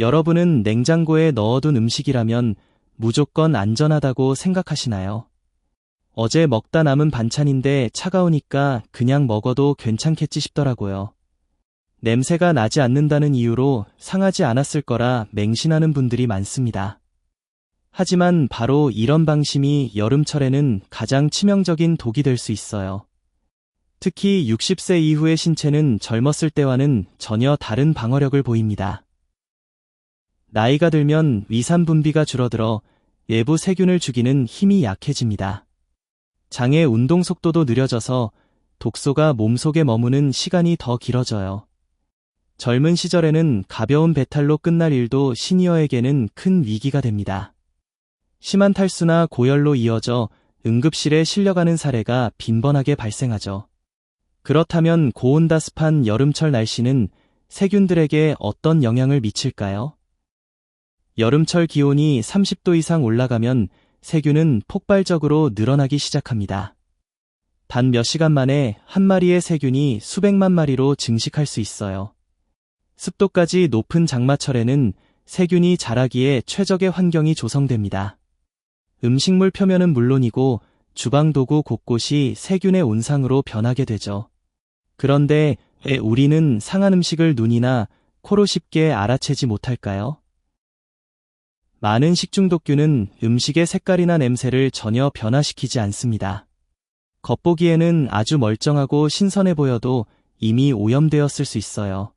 여러분은 냉장고에 넣어둔 음식이라면 무조건 안전하다고 생각하시나요? 어제 먹다 남은 반찬인데 차가우니까 그냥 먹어도 괜찮겠지 싶더라고요. 냄새가 나지 않는다는 이유로 상하지 않았을 거라 맹신하는 분들이 많습니다. 하지만 바로 이런 방심이 여름철에는 가장 치명적인 독이 될 수 있어요. 특히 60세 이후의 신체는 젊었을 때와는 전혀 다른 방어력을 보입니다. 나이가 들면 위산 분비가 줄어들어 외부 세균을 죽이는 힘이 약해집니다. 장의 운동 속도도 느려져서 독소가 몸속에 머무는 시간이 더 길어져요. 젊은 시절에는 가벼운 배탈로 끝날 일도 시니어에게는 큰 위기가 됩니다. 심한 탈수나 고열로 이어져 응급실에 실려가는 사례가 빈번하게 발생하죠. 그렇다면 고온다습한 여름철 날씨는 세균들에게 어떤 영향을 미칠까요? 여름철 기온이 30도 이상 올라가면 세균은 폭발적으로 늘어나기 시작합니다. 단 몇 시간 만에 한 마리의 세균이 수백만 마리로 증식할 수 있어요. 습도까지 높은 장마철에는 세균이 자라기에 최적의 환경이 조성됩니다. 음식물 표면은 물론이고 주방 도구 곳곳이 세균의 온상으로 변하게 되죠. 그런데 왜 우리는 상한 음식을 눈이나 코로 쉽게 알아채지 못할까요? 많은 식중독균은 음식의 색깔이나 냄새를 전혀 변화시키지 않습니다. 겉보기에는 아주 멀쩡하고 신선해 보여도 이미 오염되었을 수 있어요.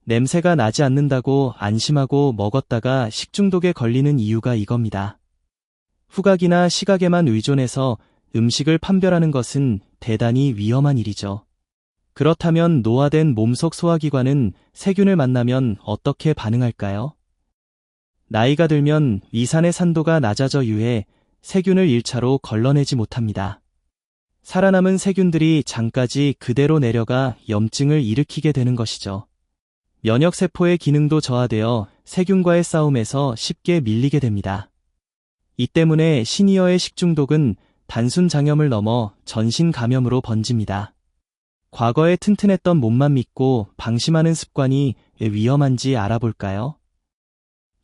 냄새가 나지 않는다고 안심하고 먹었다가 식중독에 걸리는 이유가 이겁니다. 후각이나 시각에만 의존해서 음식을 판별하는 것은 대단히 위험한 일이죠. 그렇다면 노화된 몸속 소화기관은 세균을 만나면 어떻게 반응할까요? 나이가 들면 위산의 산도가 낮아져 유해 세균을 1차로 걸러내지 못합니다. 살아남은 세균들이 장까지 그대로 내려가 염증을 일으키게 되는 것이죠. 면역세포의 기능도 저하되어 세균과의 싸움에서 쉽게 밀리게 됩니다. 이 때문에 시니어의 식중독은 단순 장염을 넘어 전신 감염으로 번집니다. 과거에 튼튼했던 몸만 믿고 방심하는 습관이 왜 위험한지 알아볼까요?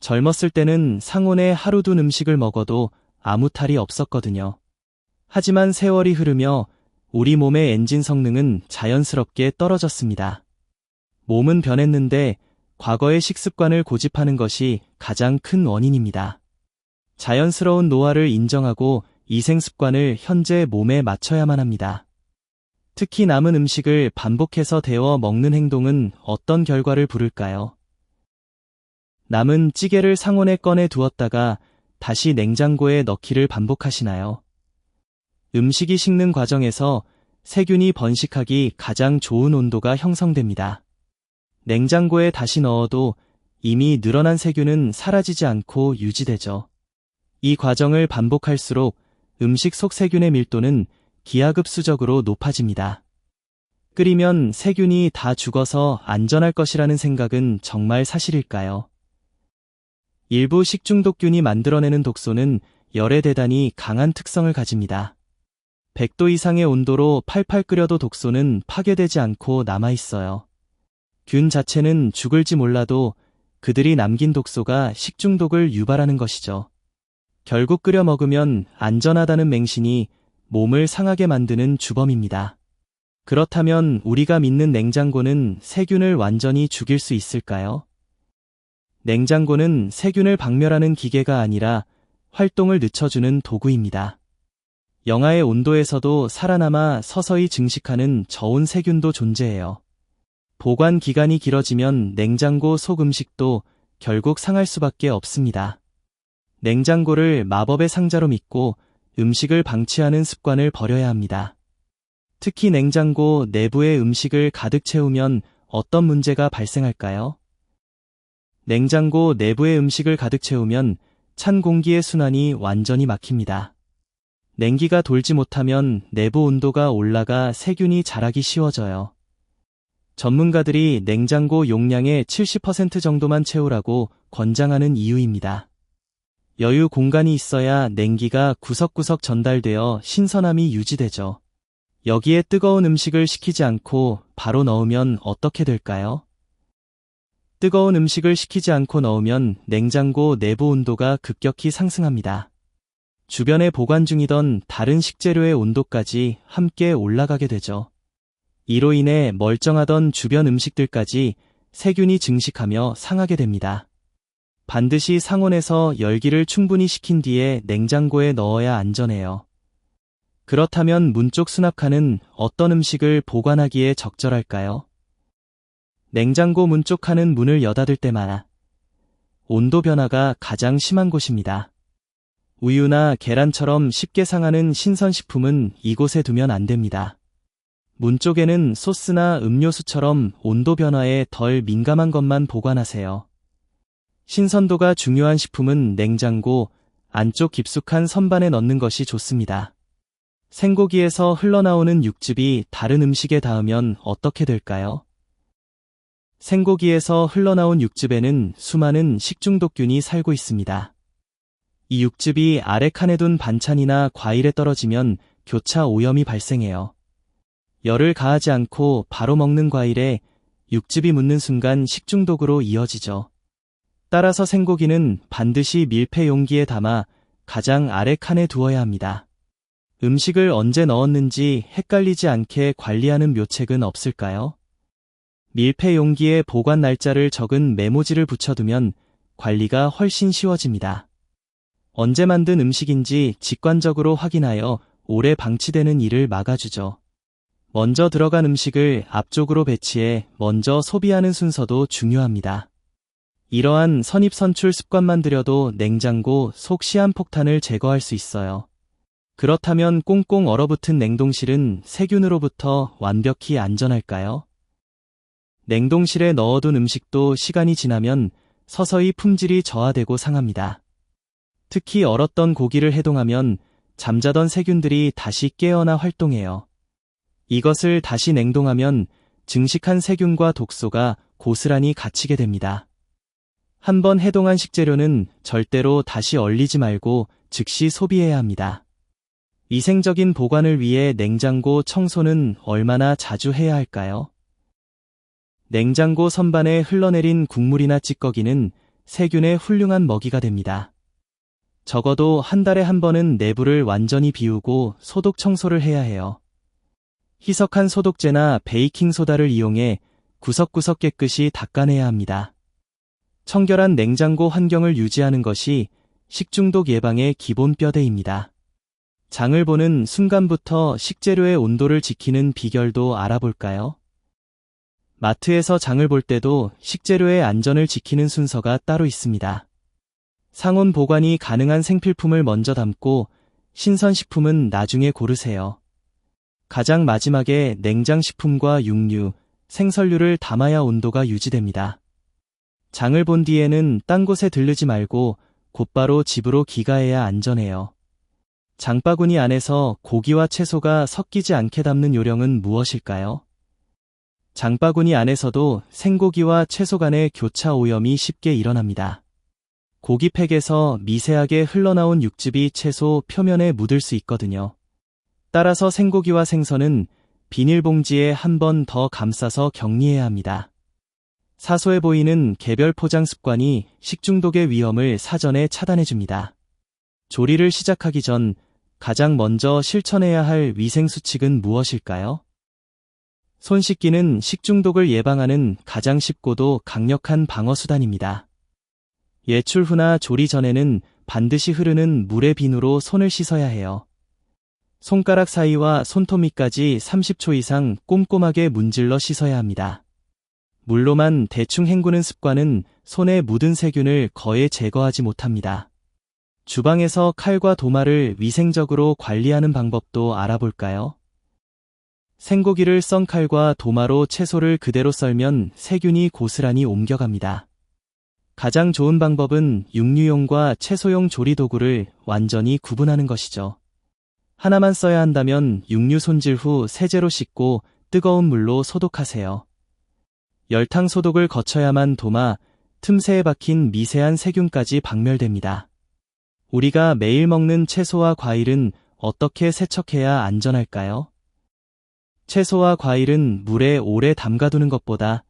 젊었을 때는 상온에 하루 둔 음식을 먹어도 아무 탈이 없었거든요. 하지만 세월이 흐르며 우리 몸의 엔진 성능은 자연스럽게 떨어졌습니다. 몸은 변했는데 과거의 식습관을 고집하는 것이 가장 큰 원인입니다. 자연스러운 노화를 인정하고 이생습관을 현재 몸에 맞춰야만 합니다. 특히 남은 음식을 반복해서 데워 먹는 행동은 어떤 결과를 부를까요? 남은 찌개를 상온에 꺼내 두었다가 다시 냉장고에 넣기를 반복하시나요? 음식이 식는 과정에서 세균이 번식하기 가장 좋은 온도가 형성됩니다. 냉장고에 다시 넣어도 이미 늘어난 세균은 사라지지 않고 유지되죠. 이 과정을 반복할수록 음식 속 세균의 밀도는 기하급수적으로 높아집니다. 끓이면 세균이 다 죽어서 안전할 것이라는 생각은 정말 사실일까요? 일부 식중독균이 만들어내는 독소는 열에 대단히 강한 특성을 가집니다. 100도 이상의 온도로 팔팔 끓여도 독소는 파괴되지 않고 남아있어요. 균 자체는 죽을지 몰라도 그들이 남긴 독소가 식중독을 유발하는 것이죠. 결국 끓여 먹으면 안전하다는 맹신이 몸을 상하게 만드는 주범입니다. 그렇다면 우리가 믿는 냉장고는 세균을 완전히 죽일 수 있을까요? 냉장고는 세균을 박멸하는 기계가 아니라 활동을 늦춰주는 도구입니다. 영하의 온도에서도 살아남아 서서히 증식하는 저온 세균도 존재해요. 보관 기간이 길어지면 냉장고 속 음식도 결국 상할 수밖에 없습니다. 냉장고를 마법의 상자로 믿고 음식을 방치하는 습관을 버려야 합니다. 특히 냉장고 내부에 음식을 가득 채우면 어떤 문제가 발생할까요? 냉장고 내부에 음식을 가득 채우면 찬 공기의 순환이 완전히 막힙니다. 냉기가 돌지 못하면 내부 온도가 올라가 세균이 자라기 쉬워져요. 전문가들이 냉장고 용량의 70% 정도만 채우라고 권장하는 이유입니다. 여유 공간이 있어야 냉기가 구석구석 전달되어 신선함이 유지되죠. 여기에 뜨거운 음식을 식히지 않고 바로 넣으면 어떻게 될까요? 뜨거운 음식을 식히지 않고 넣으면 냉장고 내부 온도가 급격히 상승합니다. 주변에 보관 중이던 다른 식재료의 온도까지 함께 올라가게 되죠. 이로 인해 멀쩡하던 주변 음식들까지 세균이 증식하며 상하게 됩니다. 반드시 상온에서 열기를 충분히 식힌 뒤에 냉장고에 넣어야 안전해요. 그렇다면 문쪽 수납칸은 어떤 음식을 보관하기에 적절할까요? 냉장고 문쪽 칸은 문을 여닫을 때마다 온도 변화가 가장 심한 곳입니다. 우유나 계란처럼 쉽게 상하는 신선식품은 이곳에 두면 안 됩니다. 문 쪽에는 소스나 음료수처럼 온도 변화에 덜 민감한 것만 보관하세요. 신선도가 중요한 식품은 냉장고 안쪽 깊숙한 선반에 넣는 것이 좋습니다. 생고기에서 흘러나오는 육즙이 다른 음식에 닿으면 어떻게 될까요? 생고기에서 흘러나온 육즙에는 수많은 식중독균이 살고 있습니다. 이 육즙이 아래 칸에 둔 반찬이나 과일에 떨어지면 교차 오염이 발생해요. 열을 가하지 않고 바로 먹는 과일에 육즙이 묻는 순간 식중독으로 이어지죠. 따라서 생고기는 반드시 밀폐 용기에 담아 가장 아래 칸에 두어야 합니다. 음식을 언제 넣었는지 헷갈리지 않게 관리하는 묘책은 없을까요? 밀폐 용기에 보관 날짜를 적은 메모지를 붙여두면 관리가 훨씬 쉬워집니다. 언제 만든 음식인지 직관적으로 확인하여 오래 방치되는 일을 막아주죠. 먼저 들어간 음식을 앞쪽으로 배치해 먼저 소비하는 순서도 중요합니다. 이러한 선입선출 습관만 들여도 냉장고 속 시한폭탄을 제거할 수 있어요. 그렇다면 꽁꽁 얼어붙은 냉동실은 세균으로부터 완벽히 안전할까요? 냉동실에 넣어둔 음식도 시간이 지나면 서서히 품질이 저하되고 상합니다. 특히 얼었던 고기를 해동하면 잠자던 세균들이 다시 깨어나 활동해요. 이것을 다시 냉동하면 증식한 세균과 독소가 고스란히 갇히게 됩니다. 한번 해동한 식재료는 절대로 다시 얼리지 말고 즉시 소비해야 합니다. 위생적인 보관을 위해 냉장고 청소는 얼마나 자주 해야 할까요? 냉장고 선반에 흘러내린 국물이나 찌꺼기는 세균의 훌륭한 먹이가 됩니다. 적어도 한 달에 한 번은 내부를 완전히 비우고 소독 청소를 해야 해요. 희석한 소독제나 베이킹소다를 이용해 구석구석 깨끗이 닦아내야 합니다. 청결한 냉장고 환경을 유지하는 것이 식중독 예방의 기본 뼈대입니다. 장을 보는 순간부터 식재료의 온도를 지키는 비결도 알아볼까요? 마트에서 장을 볼 때도 식재료의 안전을 지키는 순서가 따로 있습니다. 상온 보관이 가능한 생필품을 먼저 담고 신선식품은 나중에 고르세요. 가장 마지막에 냉장식품과 육류, 생선류를 담아야 온도가 유지됩니다. 장을 본 뒤에는 딴 곳에 들르지 말고 곧바로 집으로 귀가해야 안전해요. 장바구니 안에서 고기와 채소가 섞이지 않게 담는 요령은 무엇일까요? 장바구니 안에서도 생고기와 채소 간의 교차 오염이 쉽게 일어납니다. 고기팩에서 미세하게 흘러나온 육즙이 채소 표면에 묻을 수 있거든요. 따라서 생고기와 생선은 비닐봉지에 한 번 더 감싸서 격리해야 합니다. 사소해 보이는 개별 포장 습관이 식중독의 위험을 사전에 차단해줍니다. 조리를 시작하기 전 가장 먼저 실천해야 할 위생수칙은 무엇일까요? 손 씻기는 식중독을 예방하는 가장 쉽고도 강력한 방어수단입니다. 예출 후나 조리 전에는 반드시 흐르는 물의 비누로 손을 씻어야 해요. 손가락 사이와 손톱 밑까지 30초 이상 꼼꼼하게 문질러 씻어야 합니다. 물로만 대충 헹구는 습관은 손에 묻은 세균을 거의 제거하지 못합니다. 주방에서 칼과 도마를 위생적으로 관리하는 방법도 알아볼까요? 생고기를 썬 칼과 도마로 채소를 그대로 썰면 세균이 고스란히 옮겨갑니다. 가장 좋은 방법은 육류용과 채소용 조리도구를 완전히 구분하는 것이죠. 하나만 써야 한다면 육류 손질 후 세제로 씻고 뜨거운 물로 소독하세요. 열탕 소독을 거쳐야만 도마, 틈새에 박힌 미세한 세균까지 박멸됩니다. 우리가 매일 먹는 채소와 과일은 어떻게 세척해야 안전할까요? 채소와 과일은 물에 오래 담가두는 것보다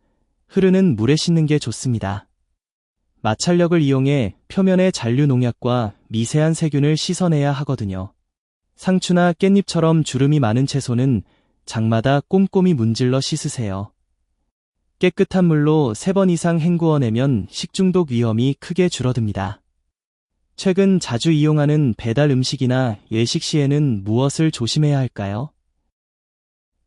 흐르는 물에 씻는 게 좋습니다. 마찰력을 이용해 표면의 잔류 농약과 미세한 세균을 씻어내야 하거든요. 상추나 깻잎처럼 주름이 많은 채소는 장마다 꼼꼼히 문질러 씻으세요. 깨끗한 물로 3번 이상 헹구어내면 식중독 위험이 크게 줄어듭니다. 최근 자주 이용하는 배달 음식이나 외식 시에는 무엇을 조심해야 할까요?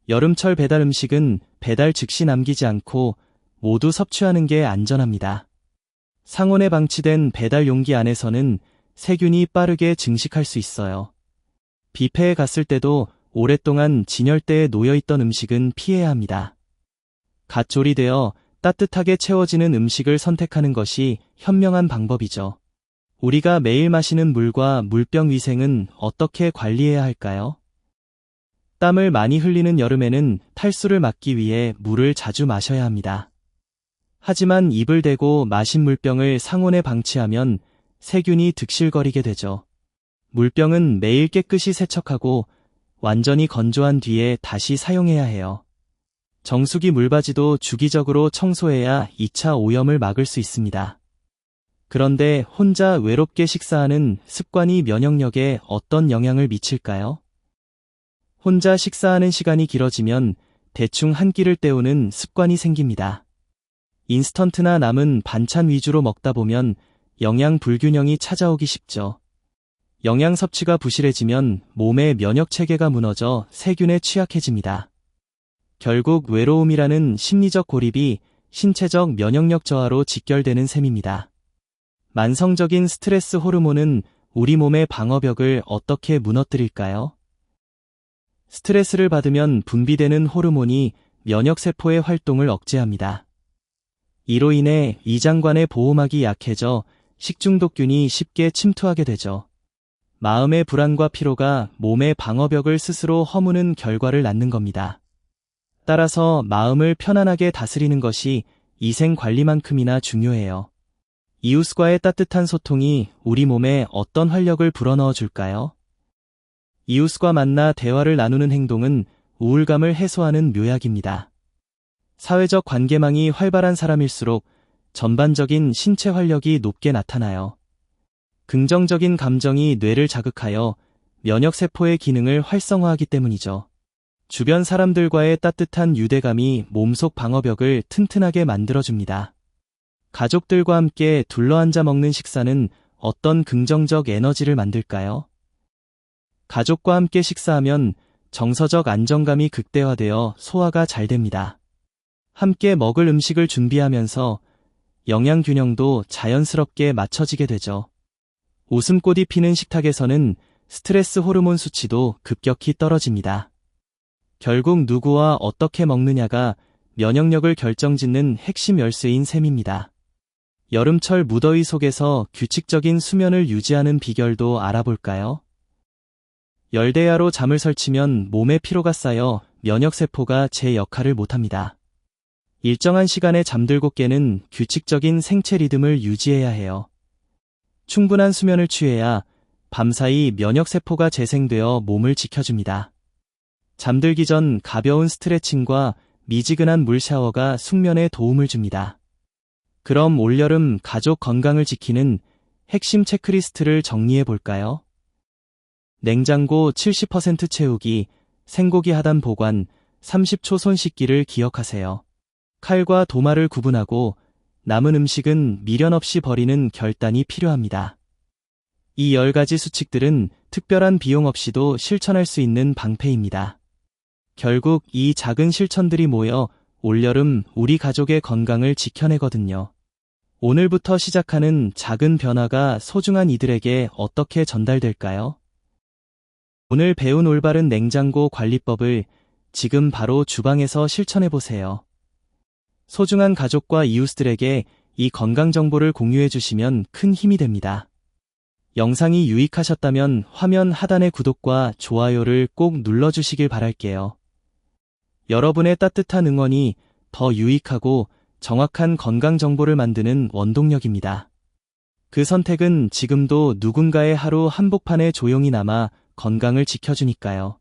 여름철 배달 음식은 배달 즉시 남기지 않고 모두 섭취하는 게 안전합니다. 상온에 방치된 배달 용기 안에서는 세균이 빠르게 증식할 수 있어요. 뷔페에 갔을 때도 오랫동안 진열대에 놓여있던 음식은 피해야 합니다. 갓 조리되어 따뜻하게 채워지는 음식을 선택하는 것이 현명한 방법이죠. 우리가 매일 마시는 물과 물병 위생은 어떻게 관리해야 할까요? 땀을 많이 흘리는 여름에는 탈수를 막기 위해 물을 자주 마셔야 합니다. 하지만 입을 대고 마신 물병을 상온에 방치하면 세균이 득실거리게 되죠. 물병은 매일 깨끗이 세척하고 완전히 건조한 뒤에 다시 사용해야 해요. 정수기 물바지도 주기적으로 청소해야 2차 오염을 막을 수 있습니다. 그런데 혼자 외롭게 식사하는 습관이 면역력에 어떤 영향을 미칠까요? 혼자 식사하는 시간이 길어지면 대충 한 끼를 때우는 습관이 생깁니다. 인스턴트나 남은 반찬 위주로 먹다 보면 영양 불균형이 찾아오기 쉽죠. 영양 섭취가 부실해지면 몸의 면역 체계가 무너져 세균에 취약해집니다. 결국 외로움이라는 심리적 고립이 신체적 면역력 저하로 직결되는 셈입니다. 만성적인 스트레스 호르몬은 우리 몸의 방어벽을 어떻게 무너뜨릴까요? 스트레스를 받으면 분비되는 호르몬이 면역세포의 활동을 억제합니다. 이로 인해 위장관의 보호막이 약해져 식중독균이 쉽게 침투하게 되죠. 마음의 불안과 피로가 몸의 방어벽을 스스로 허무는 결과를 낳는 겁니다. 따라서 마음을 편안하게 다스리는 것이 위생관리만큼이나 중요해요. 이웃과의 따뜻한 소통이 우리 몸에 어떤 활력을 불어넣어 줄까요? 이웃과 만나 대화를 나누는 행동은 우울감을 해소하는 묘약입니다. 사회적 관계망이 활발한 사람일수록 전반적인 신체 활력이 높게 나타나요. 긍정적인 감정이 뇌를 자극하여 면역세포의 기능을 활성화하기 때문이죠. 주변 사람들과의 따뜻한 유대감이 몸속 방어벽을 튼튼하게 만들어줍니다. 가족들과 함께 둘러앉아 먹는 식사는 어떤 긍정적 에너지를 만들까요? 가족과 함께 식사하면 정서적 안정감이 극대화되어 소화가 잘 됩니다. 함께 먹을 음식을 준비하면서 영양 균형도 자연스럽게 맞춰지게 되죠. 웃음꽃이 피는 식탁에서는 스트레스 호르몬 수치도 급격히 떨어집니다. 결국 누구와 어떻게 먹느냐가 면역력을 결정짓는 핵심 열쇠인 셈입니다. 여름철 무더위 속에서 규칙적인 수면을 유지하는 비결도 알아볼까요? 열대야로 잠을 설치면 몸에 피로가 쌓여 면역세포가 제 역할을 못합니다. 일정한 시간에 잠들고 깨는 규칙적인 생체 리듬을 유지해야 해요. 충분한 수면을 취해야 밤사이 면역세포가 재생되어 몸을 지켜줍니다. 잠들기 전 가벼운 스트레칭과 미지근한 물 샤워가 숙면에 도움을 줍니다. 그럼 올여름 가족 건강을 지키는 핵심 체크리스트를 정리해 볼까요? 냉장고 70% 채우기, 생고기 하단 보관, 30초 손 씻기를 기억하세요. 칼과 도마를 구분하고 남은 음식은 미련 없이 버리는 결단이 필요합니다. 이 10가지 수칙들은 특별한 비용 없이도 실천할 수 있는 방패입니다. 결국 이 작은 실천들이 모여 올여름 우리 가족의 건강을 지켜내거든요. 오늘부터 시작하는 작은 변화가 소중한 이들에게 어떻게 전달될까요? 오늘 배운 올바른 냉장고 관리법을 지금 바로 주방에서 실천해보세요. 소중한 가족과 이웃들에게 이 건강 정보를 공유해 주시면 큰 힘이 됩니다. 영상이 유익하셨다면 화면 하단의 구독과 좋아요를 꼭 눌러주시길 바랄게요. 여러분의 따뜻한 응원이 더 유익하고 정확한 건강 정보를 만드는 원동력입니다. 그 선택은 지금도 누군가의 하루 한복판에 조용히 남아 건강을 지켜주니까요.